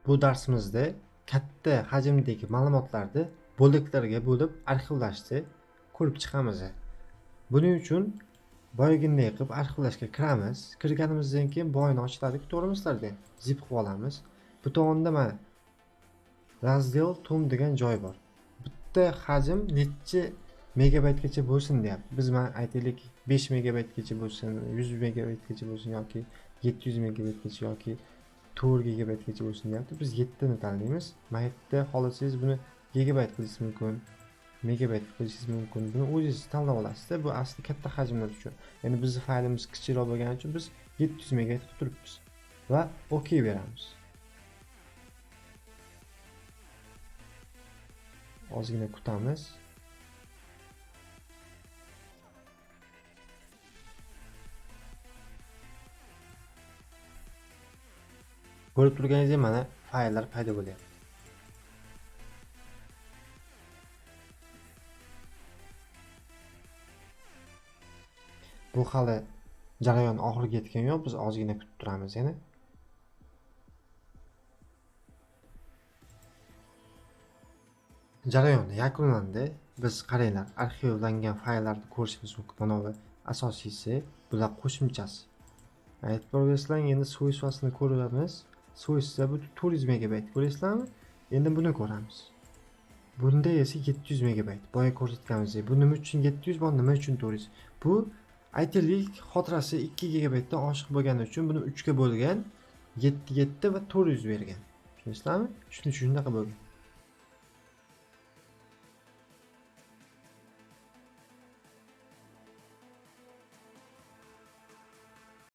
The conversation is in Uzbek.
Bu darsimizda katta hajmdagi ma'lumotlarni bo'laklarga bo'lib arxivlashni ko'rib chiqamiz. Buning uchun boyagindek qilib arxivlashga kiramiz. Kirganimizdan keyin boyni ochiladi, to'g'rimisizlarda? Zip qilib olamiz. Bu tomonda mana razdel tom degan joy bor. Bitta hajm necha megabaytgacha bo'lsin deyapti. Biz mana aytaylik 5 megabaytgacha bo'lsin, 100 megabaytgacha bo'lsin yoki 700 megabaytgacha yoki 4 gigabaytgacha bo'lsin deyapti. Biz 7 ni tanlaymiz. Mana yerda xohlasangiz buni gigabayt qilishingiz mumkin, megabayt qilishingiz mumkin. Buni o'zingiz tanlab olasizda. Bu asli katta hajmlar uchun. Ya'ni bizning faylimiz kichikroq bo'lgani uchun biz 700 megabayt qilib turibmiz va OK beramiz. Ozgina kutamiz. Ko'rib turganingizdek mana fayllar paydo bo'lyapti. Bu hali jarayon oxiriga yetgani yo'q. Biz ozgina kutib turamiz yana. Jarayon yakunlandi. Biz qaranglar, arxivlangan fayllarni ko'rishimiz mumkin. Mana bu asosiysi, bular qo'shimchasi. E'tibor bersanglar, endi svойствосini ko'ramiz. Svойство bu 400 megabayt. Ko'rasizlarmi? Endi buni ko'ramiz. Bunda esa 700 megabayt. Boya ko'rsatganimizdek. Bu nima uchun 700, bu nima uchun 400? Bu aytaylik xotirasi 2 gigabaytdan oshiq bo'lgani uchun buni 3 ga bo'lgan, 7 va 400 bergan. Tushunasizlarmi? Shuning uchun shunaqa bo'lgan.